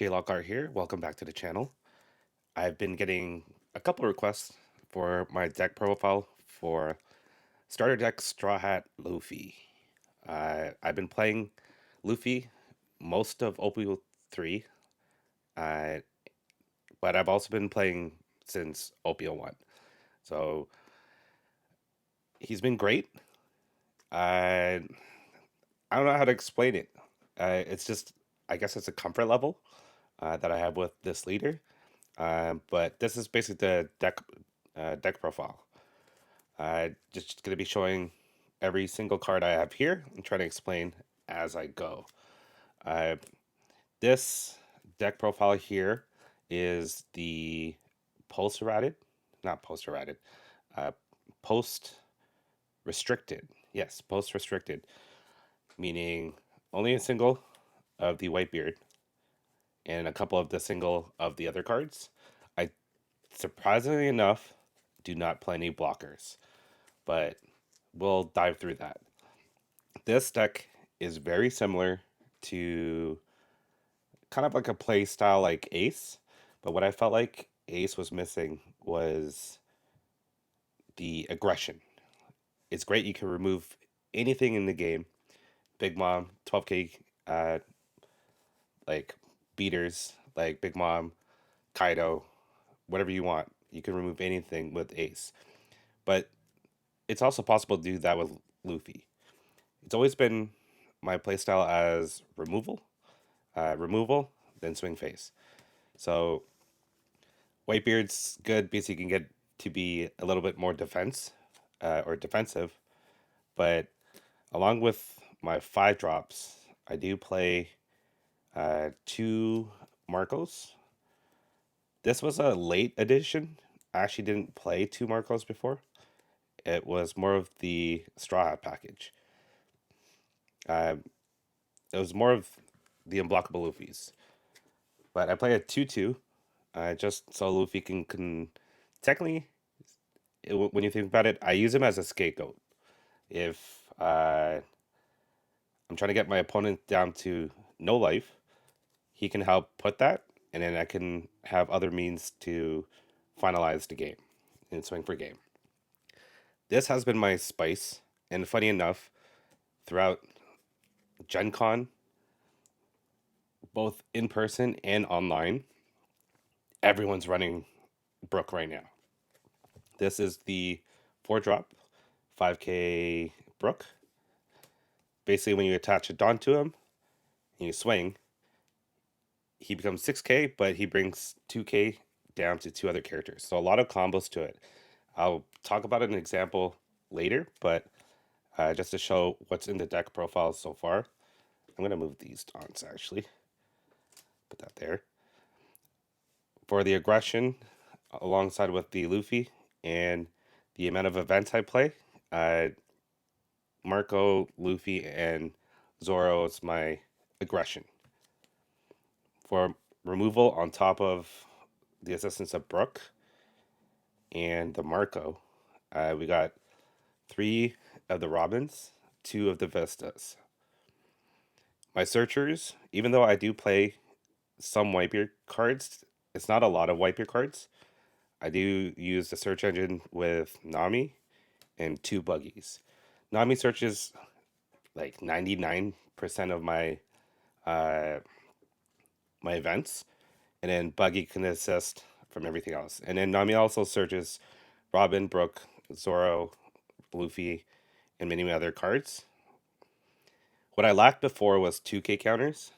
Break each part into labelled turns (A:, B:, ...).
A: J-Lockhart here. Welcome back to the channel. I've been getting a couple requests for my deck profile for starter deck Straw Hat Luffy. I've been playing Luffy most of OP03, uh, but I've also been playing since OP01. So he's been great. Uh, I don't know how to explain it. It's just, I guess it's a comfort level that I have with this leader. But this is basically the deck profile. Just going to be showing every single card I have here and trying to explain as I go. Uh, this deck profile here is the post-errated, not post-errated, uh, post restricted. Yes, post restricted, meaning only a single of the Whitebeard and a couple of the single of the other cards. I surprisingly enough do not play any blockers, but we'll dive through that. This deck is very similar to kind of like a play style like Ace, but what I felt like Ace was missing was the aggression. It's great you can remove anything in the game. Big Mom, 12k uh like beaters like Big Mom, Kaido, whatever you want. You can remove anything with Ace. But it's also possible to do that with Luffy. It's always been my playstyle as removal, then swing face. So Whitebeard's good because he can get to be a little bit more or defensive. But along with my 5 drops, I do play 2 Marcos. This was a late addition. I actually didn't play 2 Marcos before. It was more of the Straw Hat package. Uh, it was more of the unblockable Luffy's. But I play a 2-2 just so Luffy can technically, when you think about it, I use him as a scapegoat. If I'm trying to get my opponent down to no life, he can help put that, and then I can have other means to finalize the game and swing for game. This has been my spice, and funny enough, throughout Gen Con, both in person and online, everyone's running Brook right now. This is the 4 drop, 5k Brook. Basically, when you attach a Dawn to him and you swing, he becomes 6k, but he brings 2k down to 2 other characters. So a lot of combos to it. I'll talk about an example later, but just to show what's in the deck profile so far, I'm going to move these Dawns actually. Put that there. For the aggression, alongside with the Luffy and the amount of events I play, Marco, Luffy, and Zoro is my aggression. For removal on top of the assistance of Brook and the Marco, we got 3 of the Robins, 2 of the Vistas. My searchers, even though I do play some Whitebeard cards, it's not a lot of Whitebeard cards. I do use the search engine with Nami and 2 buggies. Nami searches like 99% of uh, my events, and then Buggy can assist from everything else. And then Nami also searches Robin, Brook, Zoro, Luffy, and many other cards. What I lacked before was 2k counters,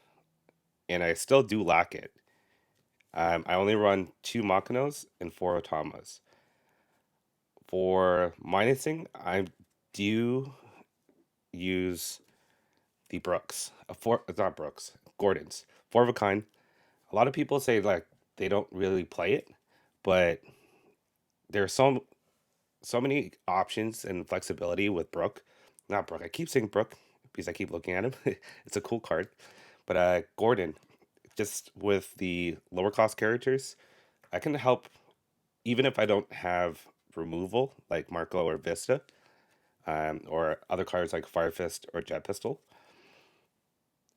A: and I still do lack it. I only run 2 Makinos and 4 Otamas. For minusing, I do use the Brooks. It's not Brooks, Gordon's. 4 of a kind. A lot of people say like they don't really play it, but there's so many options and flexibility with Brook. Not Brook. I keep saying Brook because I keep looking at him. It's a cool card. But Gordon, just with the lower cost characters, I can help even if I don't have removal like Marco or Vista, or other cards like Fire Fist or Jet Pistol.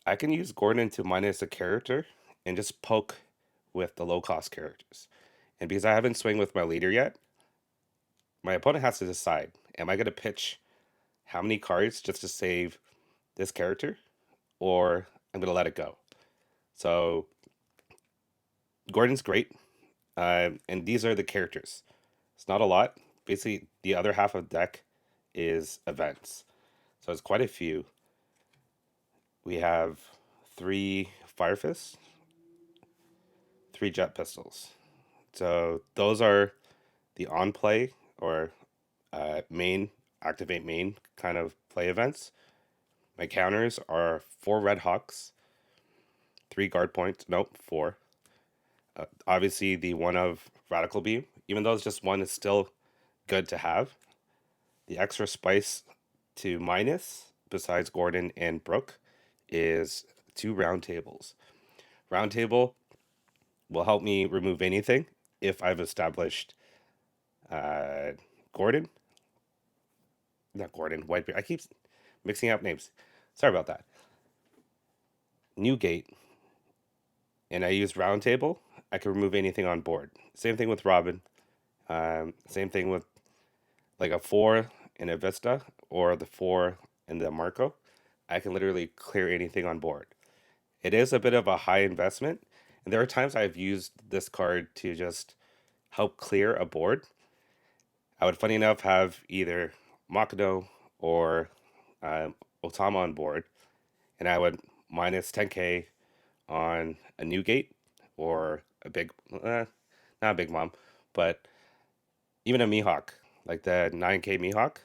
A: I can use Gordon to minus a character and just poke with the low cost characters. And because I haven't swing with my leader yet, my opponent has to decide, am I going to pitch how many cards just to save this character, or I'm going to let it go? So Gordon's great, and these are the characters. It's not a lot. Basically, the other half of the deck is events. So it's quite a few. We have 3 Fire Fists, 3 Jet Pistols. So those are the on play or main, activate main kind of play events. My counters are 4 Red Hawks, 3 Guard Points, nope, 4. Obviously, the one of Radical Beam, even though it's just one, is still good to have. The extra spice to minus, besides Gordon and Brooke, is 2 Round Tables. Round Table will help me remove anything if I've established uh, Gordon. Not Gordon, Whitebeard. I keep mixing up names. Sorry about that. Newgate, and I use Round Table. I can remove anything on board. Same thing with Robin. Same thing with like a 4 in a Vista or the 4 in the Marco. I can literally clear anything on board. It is a bit of a high investment, and there are times I've used this card to just help clear a board. I would, funny enough, have either Makado or Otama on board, and I would minus 10k on a Newgate or a big, not a big mom, but even a Mihawk, like the 9k Mihawk.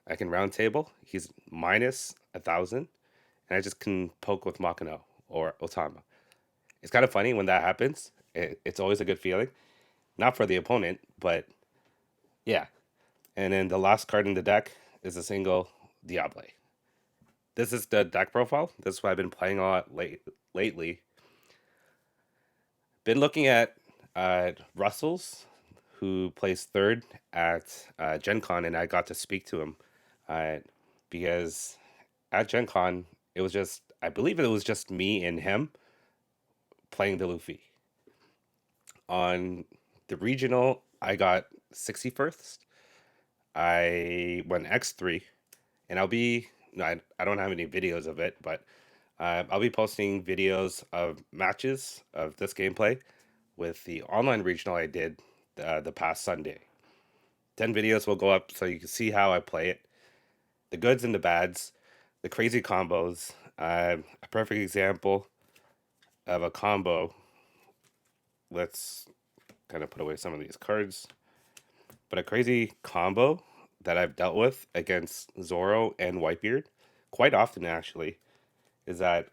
A: I can round table. He's minus 1,000, and I just can poke with Makano or Otama. It's kind of funny when that happens. It's always a good feeling, not for the opponent, but yeah. And then the last card in the deck is a single Diable. This is the deck profile. This is what I've been playing a lot lately. Been looking at Russell's, who placed third at Gen Con, and I got to speak to him because at Gen Con, it was just, I believe it was just me and him playing the Luffy. On the regional, I got 61st. I went X3, and I'll be, no, I don't have any videos of it, but I'll be posting videos of matches of this gameplay with the online regional I did the past Sunday. 10 videos will go up so you can see how I play it, the goods and the bads, the crazy combos. A perfect example of a combo. Let's kind of put away some of these cards. But a crazy combo that I've dealt with against Zoro and Whitebeard, quite often actually, is that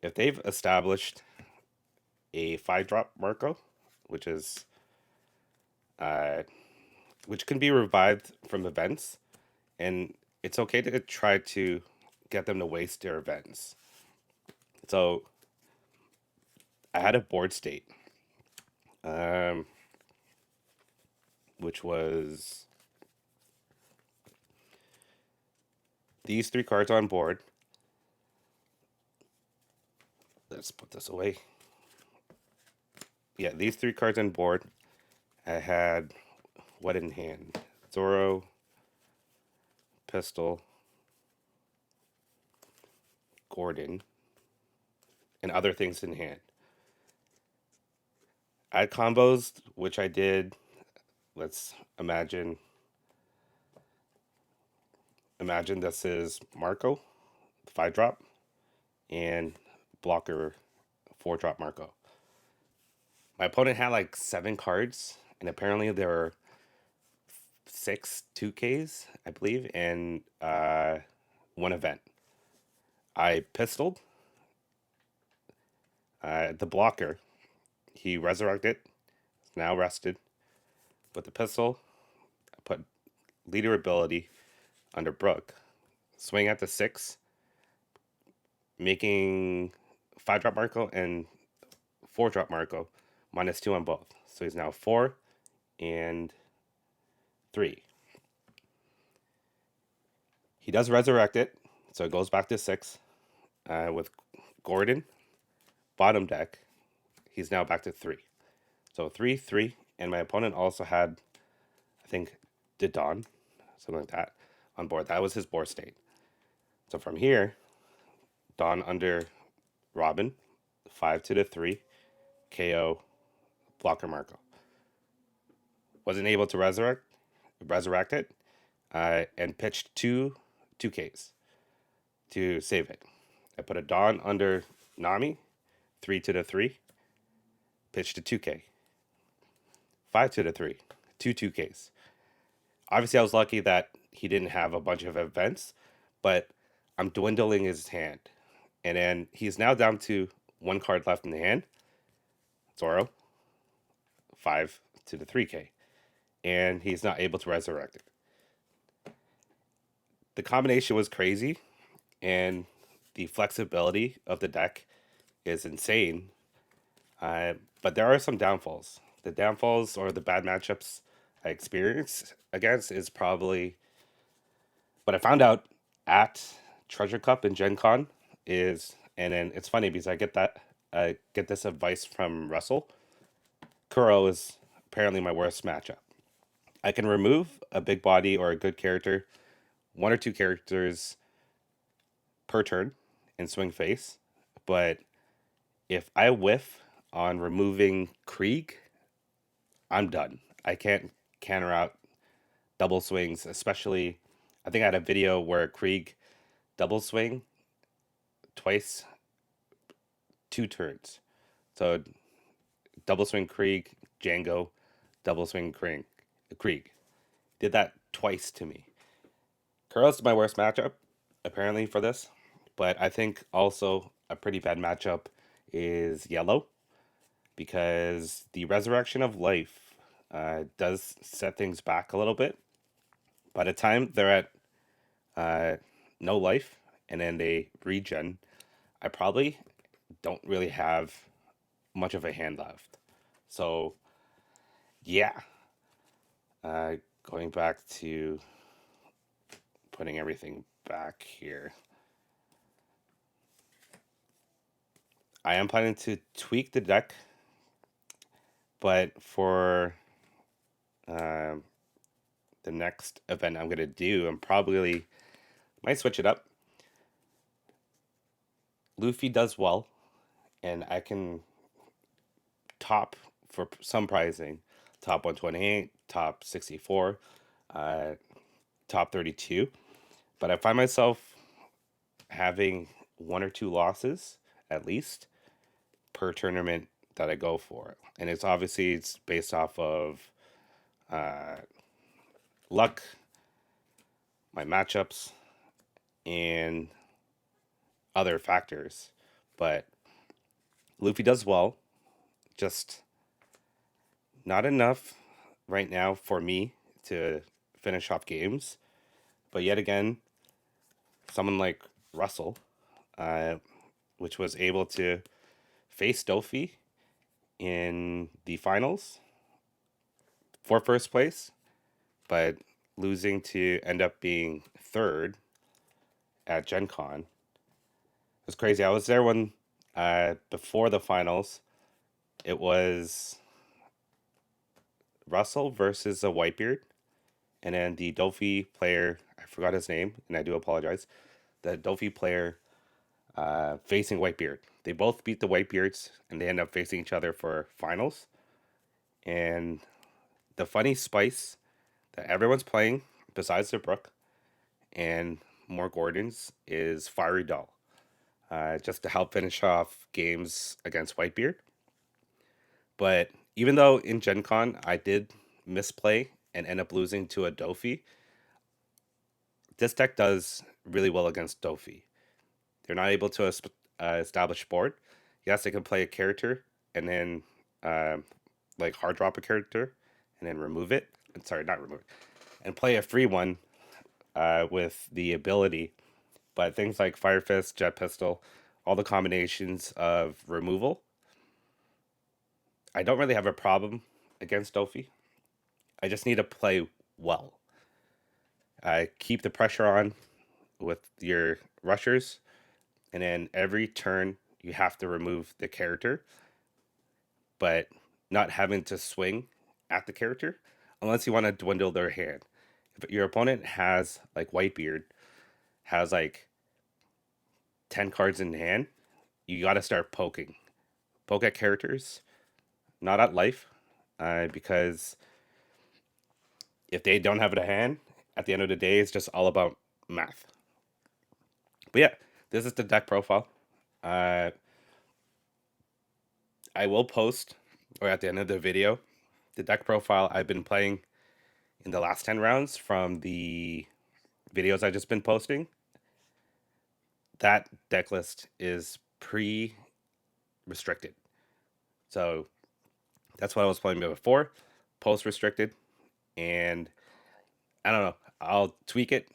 A: if they've established a 5-drop Marco, which is which can be revived from events, and it's okay to try to get them to waste their events. So I had a board state, which was these 3 cards on board. Let's put this away. Yeah, these 3 cards on board. I had what in hand? Zoro, Pistol, Gordon, and other things in hand. I had combos, which I did. Let's imagine this is Marco, 5-drop, and blocker, 4-drop Marco. My opponent had like 7 cards, and apparently there were 6 2Ks, I believe, and 1 event. I pistoled the blocker. He resurrected, now rested. With the pistol, I put leader ability under Brooke. Swing at the 6, making 5-drop Marco and 4-drop Marco -2 on both. So he's now 4 and 3. He does resurrect it, so it goes back to 6. With Gordon, bottom deck, he's now back to 3. So 3, 3, and my opponent also had, I think, Didon, something like that, on board. That was his board state. So from here, Don under Robin, 5 to the 3, KO, blocker Marco. Wasn't able to resurrect it, and pitched two Ks to save it. I put a Don under Nami, 3 to the 3, pitched a 2K. 5 to the 3, two 2Ks. Obviously, I was lucky that he didn't have a bunch of events, but I'm dwindling his hand. And then he's now down to one card left in the hand. Zoro, 5 to the 3K. And he's not able to resurrect it. The combination was crazy, and the flexibility of the deck is insane. But there are some downfalls. The downfalls or the bad matchups I experienced against is probably what I found out at Treasure Cup and Gen Con is, and then it's funny because I get this advice from Russell. Kuro is apparently my worst matchup. I can remove a big body or a good character, one or two characters per turn and swing face, but if I whiff on removing Krieg, I'm done. I can't counter out double swings, especially I think I had a video where Krieg double swing twice, 2 turns. So double swing Krieg, Django, double swing Krieg. Did that twice to me. Kuro's my worst matchup, apparently, for this. But I think also a pretty bad matchup is Yellow, because the Resurrection of Life does set things back a little bit. By the time they're at no life and then they regen, I probably don't really have much of a hand left. So, yeah. Going back to putting everything back here. I am planning to tweak the deck, but for the next event I'm going to do, I'm probably might switch it up. Luffy does well, and I can top for some pricing, top 128, top 64, top 32. But I find myself having one or two losses at least per tournament that I go for. And it's based off of luck, my matchups, and other factors. But Luffy does well, just not enough right now for me to finish off games. But yet again, someone like Russell, which was able to face Dofi in the finals for first place, but losing to end up being third at Gen Con. It was crazy. I was there when, before the finals, it was Russell versus a Whitebeard, and then the Dofi player, I forgot his name, and I do apologize, the Dofi player facing Whitebeard. They both beat the Whitebeards, and they end up facing each other for finals. And the funny spice that everyone's playing, besides the Brook and more Gordons, is Fiery Doll. Just to help finish off games against Whitebeard. But even though in Gen Con I did misplay and end up losing to a Dofi, this deck does really well against Dofi. They're not able to establish board. Yes, they can play a character and then like hard drop a character and then remove it. Sorry, not remove it. And play a free one with the ability. But things like Fire Fist, Jet Pistol, all the combinations of removal, I don't really have a problem against Dofi. I just need to play well. Keep the pressure on with your rushers, and then every turn you have to remove the character. but not having to swing at the character unless you want to dwindle their hand. If your opponent has like Whitebeard, has like 10 cards in hand, you got to start poking. Poke at characters, not at life, because if they don't have it a hand, at the end of the day, it's just all about math. But yeah, this is the deck profile. Uh, I will post, or at the end of the video, the deck profile I've been playing in the last 10 rounds from the videos I've just been posting. That deck list is pre-restricted. So that's what I was playing before, post-restricted. And I don't know, I'll tweak it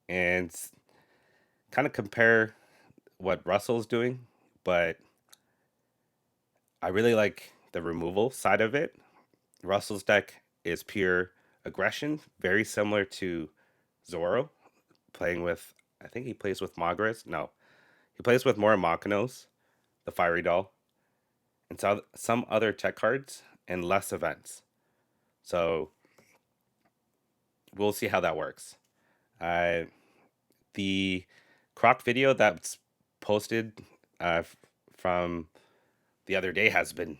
A: and kind of compare what Russell's doing, but I really like the removal side of it. Russell's deck is pure aggression, very similar to Zoro, playing with, I think he plays with Magres. No, he plays with more Makinos, the Fiery Doll, and some other tech cards and less events. So we'll see how that works. Uh, the Croc video that's posted from the other day has been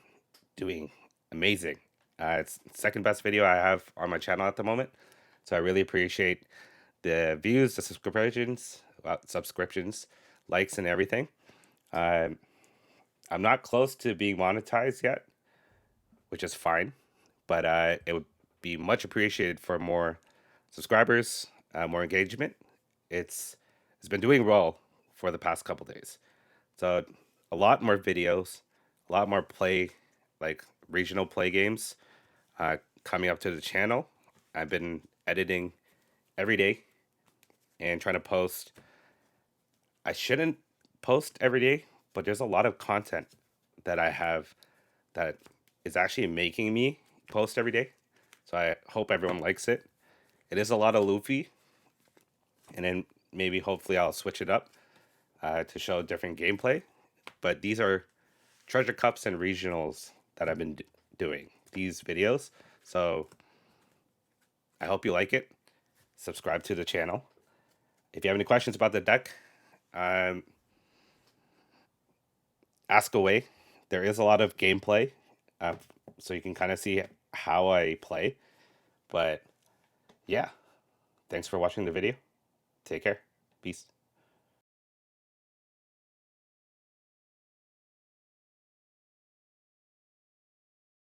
A: doing amazing. It's the second best video I have on my channel at the moment. So I really appreciate the views, the subscriptions, likes, and everything. Um, I'm not close to being monetized yet, which is fine, but it would be much appreciated for more subscribers, more engagement. It's been doing well for the past couple days. So a lot more videos, a lot more play, like regional play games, coming up to the channel. I've been editing every day and trying to post. I shouldn't post every day, but there's a lot of content that I have that is actually making me post every day. So I hope everyone likes it. It is a lot of Luffy, and then maybe hopefully I'll switch it up to show different gameplay. But these are treasure cups and regionals that I've been doing these videos. So I hope you like it. Subscribe to the channel. If you have any questions about the deck, um, ask away. There is a lot of gameplay, uh, so you can kind of see how I play. But yeah, thanks for watching the video. Take care. Peace.